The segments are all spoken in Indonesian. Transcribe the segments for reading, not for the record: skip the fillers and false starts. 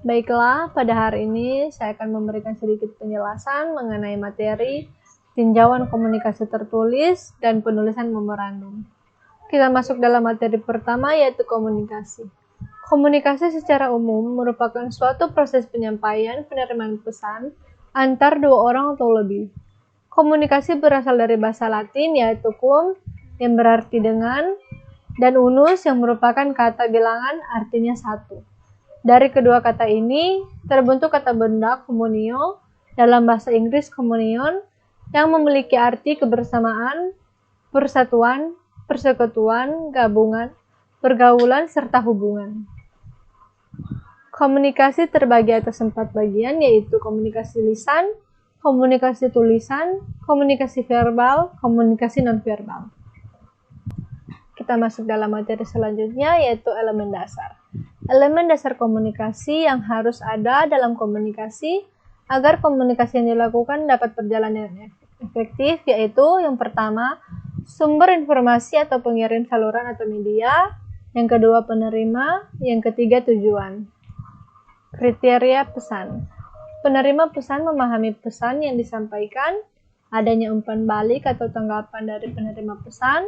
Baiklah, pada hari ini saya akan memberikan sedikit penjelasan mengenai materi tinjauan komunikasi tertulis dan penulisan memorandum. Kita masuk dalam materi pertama, yaitu komunikasi. Komunikasi secara umum merupakan suatu proses penyampaian penerimaan pesan antar dua orang atau lebih. Komunikasi berasal dari bahasa Latin, yaitu cum, yang berarti dengan, dan unus, yang merupakan kata bilangan artinya satu. Dari kedua kata ini terbentuk kata benda communio, dalam bahasa Inggris communion, yang memiliki arti kebersamaan, persatuan, persekutuan, gabungan, pergaulan, serta hubungan. Komunikasi terbagi atas 4 bagian, yaitu komunikasi lisan, komunikasi tulisan, komunikasi verbal, komunikasi nonverbal. Kita masuk dalam materi selanjutnya, yaitu elemen dasar. Elemen dasar komunikasi yang harus ada dalam komunikasi agar komunikasi yang dilakukan dapat berjalan dengan efektif, yaitu yang pertama, sumber informasi atau pengirim saluran atau media, yang kedua penerima, yang ketiga tujuan. Kriteria pesan. Penerima pesan memahami pesan yang disampaikan, adanya umpan balik atau tanggapan dari penerima pesan,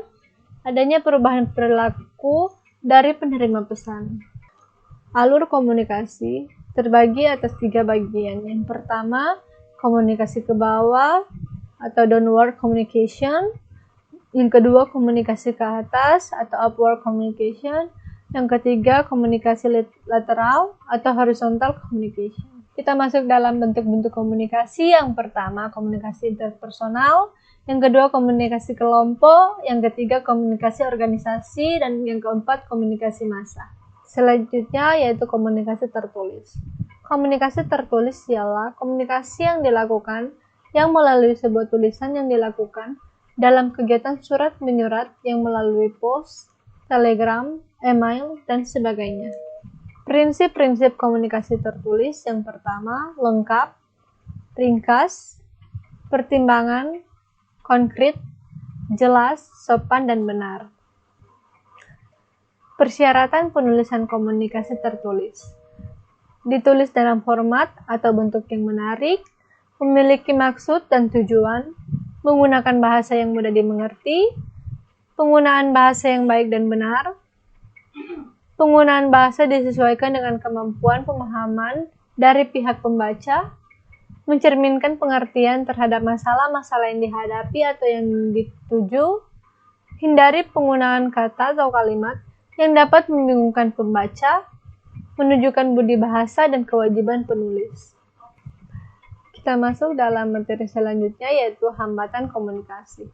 adanya perubahan perilaku dari penerima pesan. Alur komunikasi terbagi atas 3 bagian. Yang pertama, komunikasi ke bawah atau downward communication. Yang kedua, komunikasi ke atas atau upward communication. Yang ketiga, komunikasi lateral atau horizontal communication. Kita masuk dalam bentuk-bentuk komunikasi. Yang pertama, komunikasi interpersonal. Yang kedua, komunikasi kelompok. Yang ketiga, komunikasi organisasi. Dan yang keempat, komunikasi massa. Selanjutnya yaitu komunikasi tertulis. Komunikasi tertulis ialah komunikasi yang dilakukan yang melalui sebuah tulisan yang dilakukan dalam kegiatan surat menyurat yang melalui pos, telegram, email, dan sebagainya. Prinsip-prinsip komunikasi tertulis yang pertama, lengkap, ringkas, pertimbangan, konkret, jelas, sopan, dan benar. Persyaratan penulisan komunikasi tertulis. Ditulis dalam format atau bentuk yang menarik, memiliki maksud dan tujuan, menggunakan bahasa yang mudah dimengerti, penggunaan bahasa yang baik dan benar, penggunaan bahasa disesuaikan dengan kemampuan pemahaman dari pihak pembaca, mencerminkan pengertian terhadap masalah-masalah yang dihadapi atau yang dituju, hindari penggunaan kata atau kalimat yang dapat membingungkan pembaca, menunjukkan budi bahasa dan kewajiban penulis. Kita masuk dalam materi selanjutnya, yaitu hambatan komunikasi.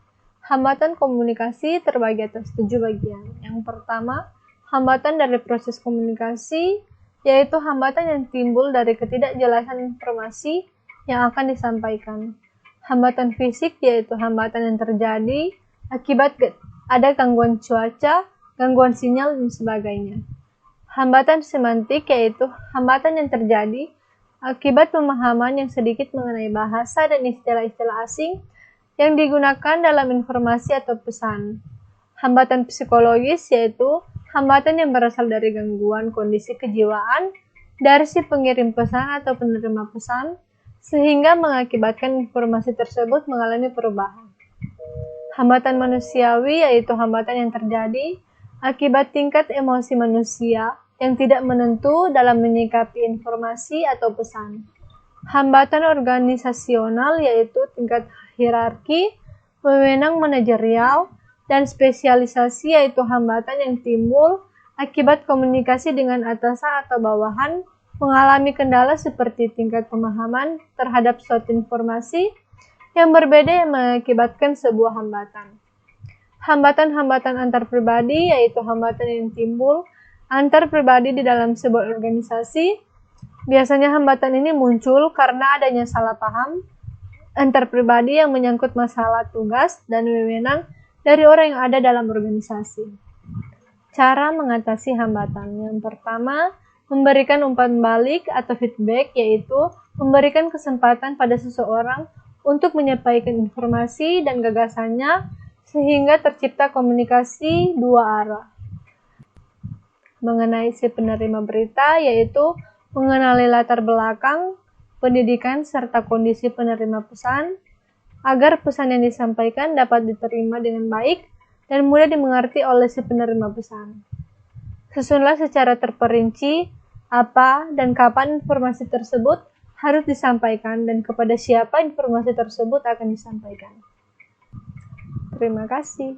Hambatan komunikasi terbagi atas 7 bagian. Yang pertama, hambatan dari proses komunikasi, yaitu hambatan yang timbul dari ketidakjelasan informasi yang akan disampaikan. Hambatan fisik, yaitu hambatan yang terjadi akibat ada gangguan cuaca, gangguan sinyal, dan sebagainya. Hambatan semantik, yaitu hambatan yang terjadi akibat pemahaman yang sedikit mengenai bahasa dan istilah-istilah asing yang digunakan dalam informasi atau pesan. Hambatan psikologis, yaitu hambatan yang berasal dari gangguan kondisi kejiwaan dari si pengirim pesan atau penerima pesan, sehingga mengakibatkan informasi tersebut mengalami perubahan. Hambatan manusiawi, yaitu hambatan yang terjadi akibat tingkat emosi manusia yang tidak menentu dalam menyikapi informasi atau pesan. Hambatan organisasional, yaitu tingkat hierarki, wewenang manajerial, dan spesialisasi, yaitu hambatan yang timbul akibat komunikasi dengan atasan atau bawahan mengalami kendala seperti tingkat pemahaman terhadap suatu informasi yang berbeda yang mengakibatkan sebuah hambatan. Hambatan-hambatan antar pribadi, yaitu hambatan yang timbul antar pribadi di dalam sebuah organisasi. Biasanya hambatan ini muncul karena adanya salah paham antar pribadi yang menyangkut masalah tugas dan wewenang dari orang yang ada dalam organisasi. Cara mengatasi hambatan. Yang pertama, memberikan umpan balik atau feedback, yaitu memberikan kesempatan pada seseorang untuk menyampaikan informasi dan gagasannya sehingga tercipta komunikasi dua arah. Mengenai si penerima berita, yaitu mengenali latar belakang, pendidikan, serta kondisi penerima pesan, agar pesan yang disampaikan dapat diterima dengan baik dan mudah dimengerti oleh si penerima pesan. Susunlah secara terperinci apa dan kapan informasi tersebut harus disampaikan dan kepada siapa informasi tersebut akan disampaikan. Terima kasih.